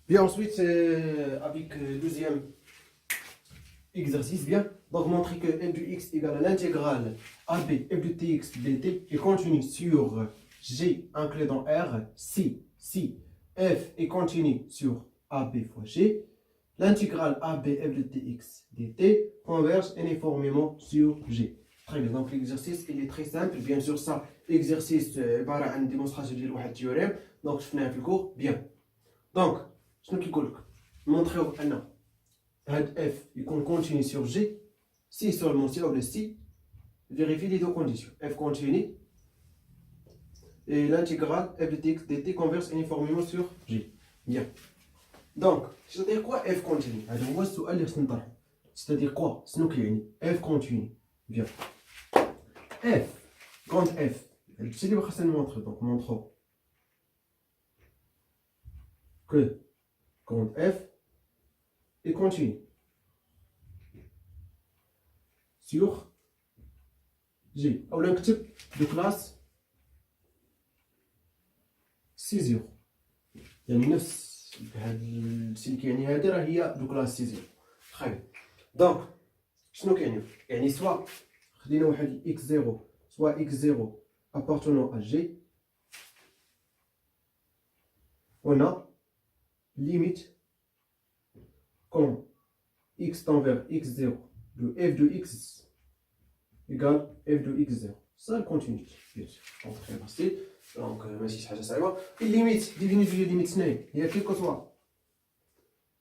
Bien, ensuite, avec le deuxième exercice, bien, donc montrer que f de x égale à l'intégrale AB f de tx dt est continue sur g inclus dans R si f est continue sur AB fois g, l'intégrale AB f de tx dt converge uniformément sur g. Très bien, donc l'exercice il est très simple, bien sûr ça exercice عبارة عن démonstration ديال واحد التيوريم دونك شفناها في الكور bien. Donc شنو كيقول لك نمونطريو بان هاد f يكون continue sur g si seulement si ou si vérifie les deux conditions f continue et l'intégrale f de tx dt converge uniformément sur g. Bien. Donc c'est-à-dire quoi f continue هذا هو السؤال اللي خصنا نطرحو. c'est-à-dire quoi شنو كيعني f continue. Bien. F, grande F, c'est libre de montrer, donc montrons que grande F est continue sur G. Ou un type de classe C0. يعني نفس السلك يعني هذه راه هي دو كلاس C0. Très bien. Donc شنو كيعني؟ يعني سواء خدينا واحد x0 soit x0 appartenant à G, on a limite quand x tend vers x0 de f de x égale f de x0. Ça le continue, bien sûr. Donc très facile. Donc ماشي حاجة صعيبة. Limite, définition de limite snake, il y a quel que soit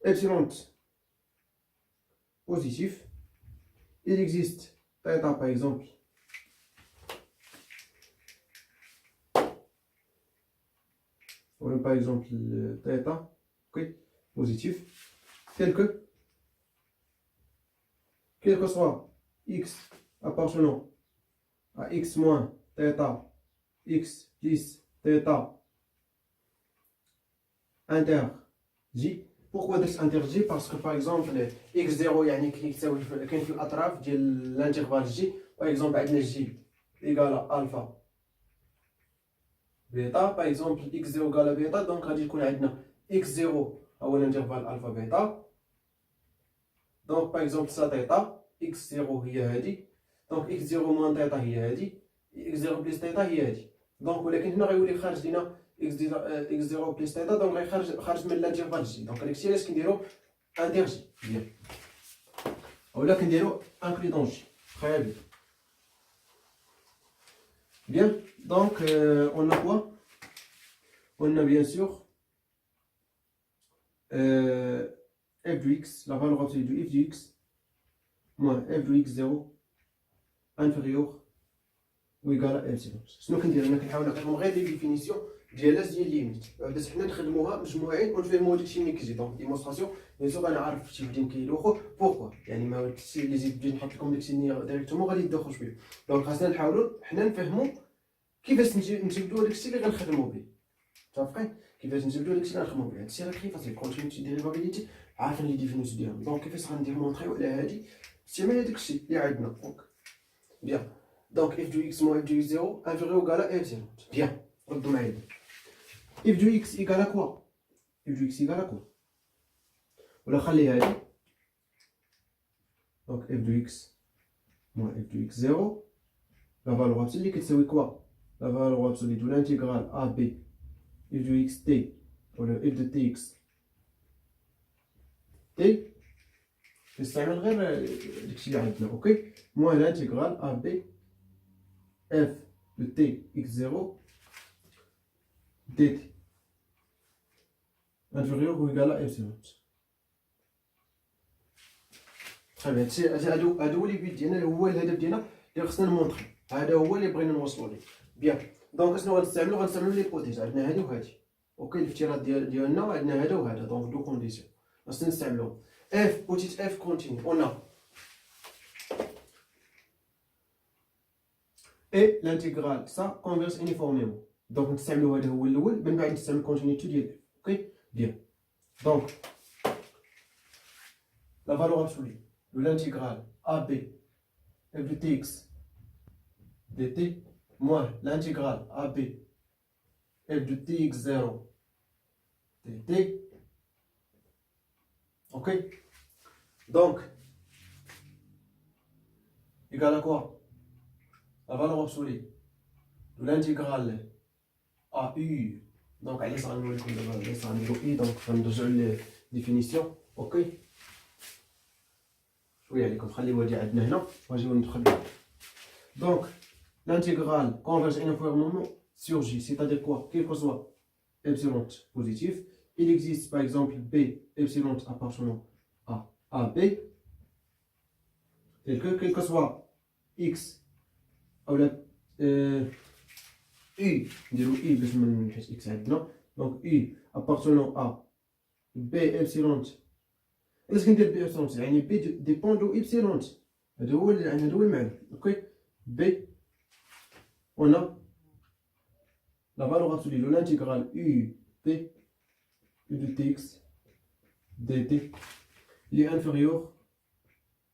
epsilon positif, il existe θ par exemple. Ou par exemple θ, okay, positif, tel que quel que soit x appartenant à x moins θ, x plus θ inter j. Pourquoi inter j? Parce que par exemple x0 يعني كيساوي كاين في الاطراف ديال الانترفال j. par exemple عندنا j égale à alpha bêta, par exemple x0 égale à bêta, donc غادي يكون عندنا x0 هو الانترفال الفا بيتا. donc par exemple ça θ x0 هي هذه، donc x0 moins θ هي هذه، x0 plus θ هي هذه. donc ولكن هنا غيولي خارج لينا x0 plus θ، donc غيخرج خارج من الانترفال جي. donc هذاك الشيء علاش كنديرو انتر جي. بيان. اولا كنديرو انكلي دون جي. très bien. Bien, donc on a quoi? On a bien sûr f de x, la valeur absolue de f de x moins f de x0 inférieur ou égal à epsilon. شنو كندير انا؟ كنحاول نعطيكم غير دي ديفينيسيون ديال ليميت باش حنا نخدموها مجموعين ونفهموا داكشي ملي كيجي. دونك ديمونستراسيون بيان سور انا عارف شي وحدين كيدوخوا بوركوا، يعني ما داكشي اللي زيد نحط لكم داكشي ديريكتومون غادي يدوخوا شويه. دونك خاصنا نحاولوا حنا نفهموا كيفاش نجبدوا داكشي اللي غنخدموا به. متفقين؟ كيفاش نجبدوا داكشي اللي غنخدموا به. هادشي راه كي فاصل كونتينيتي ديريفابيليتي عارفين لي ديفينيسيون ديالهم. دونك كيفاش غنديمونطريو على هادي استعمال داكشي اللي عندنا. دونك بيان. Donc f de x moins f de x0 inférieur ou égal à epsilon. Bien. ردوا معايا. f de x égale à quoi? f de x égale à quoi? ولا خلي هادي. donc f de x moins f de x0 la valeur absolue اللي كتساوي quoi? la valeur absolue de l'intégrale AB f de x t ولا f de tx t نستعمل غير داكشي اللي عندنا. اوكي. moins l'intégrale AB f de t x0 dt inférieur ou égal à epsilon. très bien. هادو هو لي بيت ديالنا، هو الهدف ديالنا اللي خصنا نمونطري. هذا هو اللي بغينا نوصلوا ليه. بيان. دونك شنو غنستعملوا؟ غنستعملوا لي بوتيج. عندنا هادي وهادي. اوكي. الافتراض ديالنا عندنا هذا وهذا، دونك دو كونديسيون خصنا نستعملوهم. اف بوتيت اف كونتيني اون et l'intégrale ça converge uniformément. donc نستعملوا هذا هو الاول، من بعد نستعمل continuité ديال f. اوكي. bien. donc la valeur absolue de l'intégrale AB f de tx dt moins l'intégrale AB f de tx0 dt Ok. Donc, égal à quoi? La valeur absolue de l'intégrale AU. Donc, allez, ça va nous I, donc, on va la définition. Ok. Oui, allez, comme خلي ودي عندنا هنا واجيو ندخل. Donc, l'intégrale converge uniformément sur J, c'est-à-dire quoi? Quel que soit epsilon positif, il existe par exemple B epsilon appartenant à AB, tel que quel que soit X ou la U, I باش ما نحيش X عندنا، donc U appartenant à B epsilon. اش كندير بي ابسيلون؟ يعني بي ديبون دو ابسيلون، هذا هو المعنى. اوكي. بي on a la valeur absolue de l'intégrale u p u de tx dt اللي inférieur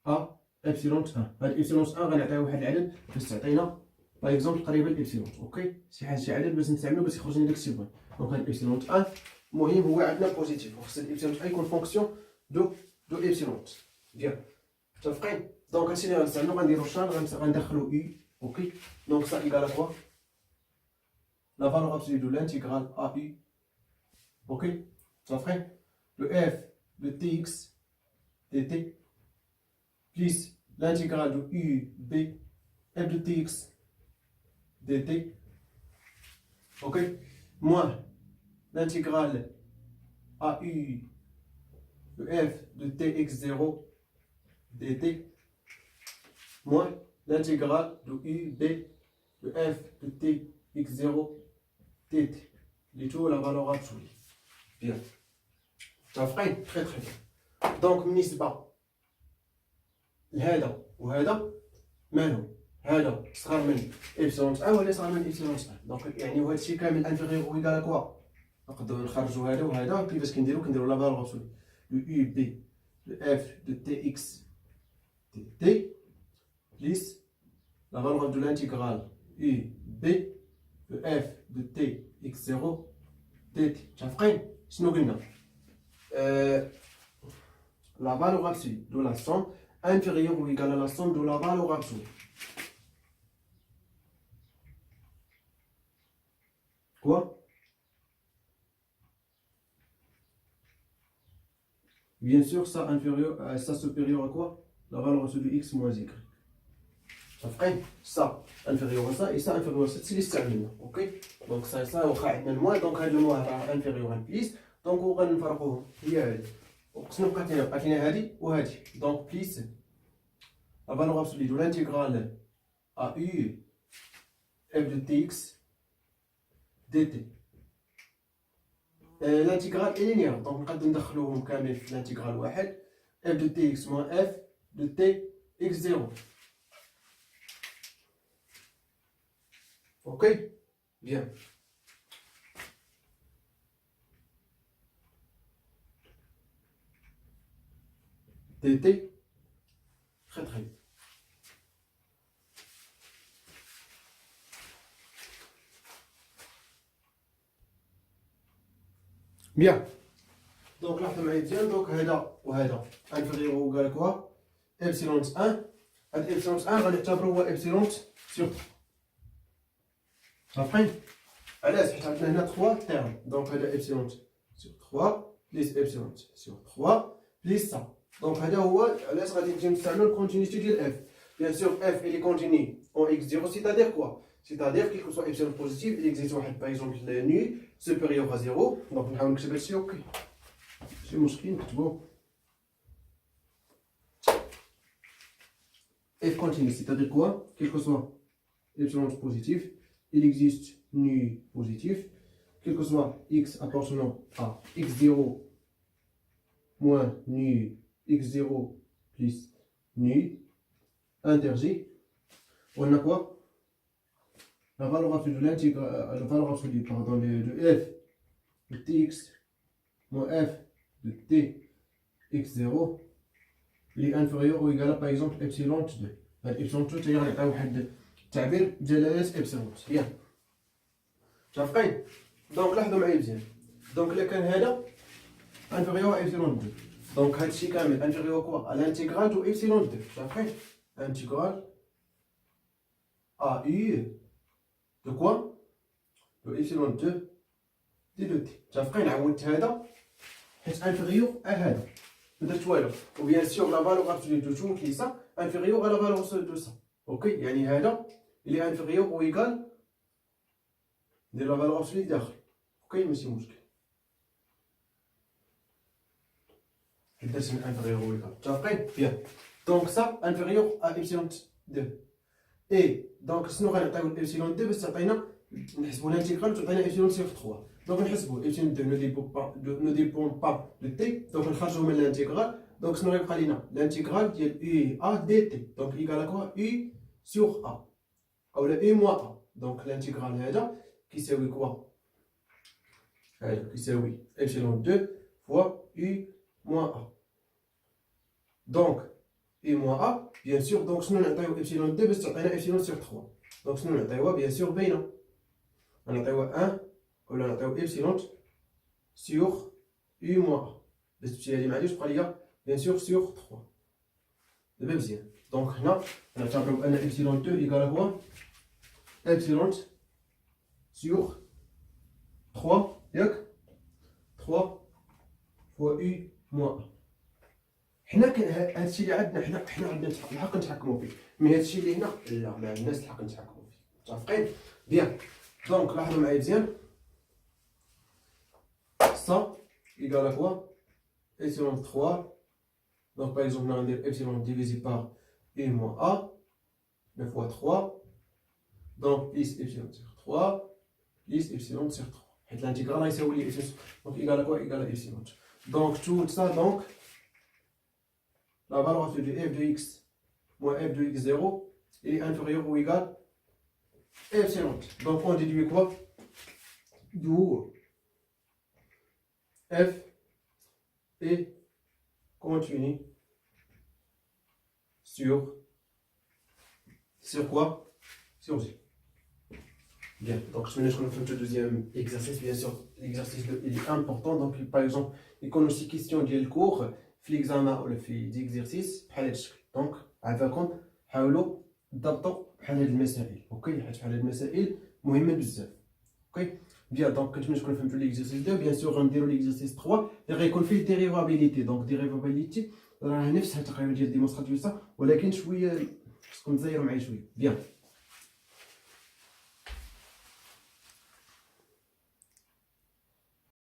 à epsilon 1. هاد epsilon 1 غنعطيو واحد العدد باش تعطينا باغ اكزومبل قريبه لابسيلون. اوكي. شي عدد باش نستعملو باش يخرج لنا داكشي بغينا. دونك هاد ابسيلون 1 المهم هو عندنا بوزيتيف، وخص الابسيلون 1 يكون فونكسيون دو ابسيلون. بيان متفقين؟ دونك هادشي اللي غنستعملو غنديرو شان غندخلو u. Ok, donc ça égale à quoi? La valeur absolue de l'intégrale AU. Ok, ça ferait le f de tx dt plus l'intégrale de u b f de tx dt. Ok, moins l'intégrale AU de f de tx0 dt moins l'intégrale de u b de f de tx0 dt. Les tout la valeur absolue. Bien. Ça ferait très très bien. Donc بالنسبة لهذا وهذا مالهم؟ هذا صغر من إبسلون 1 ولا صغر من إبسلون 1. دونك يعني وهذا الشيء كامل انفيغيور إيكال كوا؟ نقدروا نخرجوا هذا وهذا. كيفاش كنديروا لا فالور absolue de u b de f de tx dt plus la valeur de l'intégrale u b de f de t x0 dt. متفقين؟ شنو قلنا؟ la valeur absolue de la somme inférieure ou égale à la somme de la valeur absolue. Quoi? Bien sûr, ça inférieur, ça supérieur à quoi? La valeur absolue de x moins y. متفقين؟ ça inférieur à ça et ça inférieur à ça. C'est الاستعمالنا. اوكي. دونك ça واخا عندنا الموان، دونك هاد الموان راه انفيريور عن بليس، دونك وغنفرقوهم هي هادي. وشنو بقات لنا؟ بقات لنا هادي وهادي. دونك بليس la valeur absolue de l'intégrale AU f de tx dt. l'intégrale est linéaire، دونك نقدر ندخلوهم كامل في الانتيغرال واحد. f de tx moins f de t x0. Ok, bien. dt, très très bien. Bien. Donc là, donc هذا وهذا inférieur ou égal à quoi? Epsilon 1. هاد epsilon 1 غنعتبرو هو epsilon sur 3. Après, علاش؟ حيت عندنا هنا 3 termes. Donc هذا epsilon sur 3 plus epsilon sur 3 plus ça. Donc هذا هو علاش غادي نجي نستعملو الكونتينيتي ديال f. Bien sûr, f il est continu en x0, c'est-à-dire quoi? C'est-à-dire quel que soit epsilon positif, il existe par exemple nu supérieur à 0. Donc نحاول نكتب هادشي. اوكي. ماشي مشكل نكتبو f continue, c'est-à-dire quoi? Quel que soit epsilon positif, il existe nu positif, quel que soit x appartenant à x0 moins nu x0 plus nu intergé. On a quoi? La valeur absolue de l'intégrale, la valeur absolue pardon, de f de tx moins f de t x0 اللي inférieur ou égal à par exemple epsilon 2. هاد epsilon 2 تاهي غنعطيو واحد التعبير دلالة epsilon. ياك متفقين؟ دونك لاحظوا معايا مزيان. دونك إلا كان هذا inférieur à epsilon 2 Donc, هادشي كامل inférieur quoi à l'intégrale de epsilon 2. D'après intégrale à u de quoi? De epsilon 2 دي دو تي. متفقين؟ عاودت هذا حيت inférieur à هذا ما درت والو. وبيان سور لا فالور ابسولي دو تو كي سا inférieur à la valeur دو سا. اوكي يعني هذا اللي inférieur ou égal ندير لا فالور ابسولي داخل. اوكي ماشي مشكل. درت من inférieur ou égal. متفقين؟ بيان. دونك سا inférieur à epsilon 2. اي دونك شنو غنعطيو epsilon 2 باش تعطينا نحسبوا l'intégral تعطينا epsilon sur 3. Donc, on epsilon 2 ne dépend pas de t. Donc, on va de l'intégral. Donc, ce qu'on va l'intégral de u a dt. Donc, égal à quoi? U sur a. Ou le u moins a. Donc, l'intégral qui c'est quoi? Qui c'est epsilon 2 fois u moins a. Donc, u moins a, bien sûr. Donc, ce qu'on a epsilon 2 c'est epsilon sur 3. Donc, ce qu'on a bien sûr b. On a 1. ولا نعطيو epsilon sur u moins a. باش تمشي هادي معليش بقى ليا بيان سور sur 3. دابا مزيان. دونك هنا نعتبرو ان epsilon 2 ايكال هو epsilon sur 3 ياك 3 fois u moins a. حنا هادشي اللي عندنا حنا عندنا الحق نتحكمو فيه، مي هادشي اللي هنا لا ما عندناش الحق نتحكمو فيه. متفقين؟ بيان. دونك لاحظوا معايا مزيان. Ça égale à quoi? Epsilon 3. Donc par exemple, on a epsilon divisé par u moins a, 9 fois 3. Donc plus epsilon sur 3, plus epsilon sur 3. Et l'intégrale ici, donc égal à quoi? Égal à epsilon. Donc tout ça, donc la valeur de f de x moins f de x0 est inférieure ou égale à epsilon. Donc on déduit quoi? D'où f est continu sur quoi? Sur G. Bien, donc je vais faire le deuxième exercice. Bien sûr, l'exercice il est important. Donc par exemple, il y a aussi question du cours, l'examen ou l'exercice. Donc, عافاكم حاولوا تضبطوا بحال هاد المسائل. اوكي حيت بحال هاد المسائل مهمه بزاف. اوكي bien donc كنتمنى تكونوا فهمتوا l'exercice 2. bien sûr غنديروا l'exercice 3 اللي غيكون فيه dérivabilité. donc dérivabilité راه نفسها تقريبا ديال ديمونستراتيف ولكن شويه خصكم تزيروا معايا شويه. bien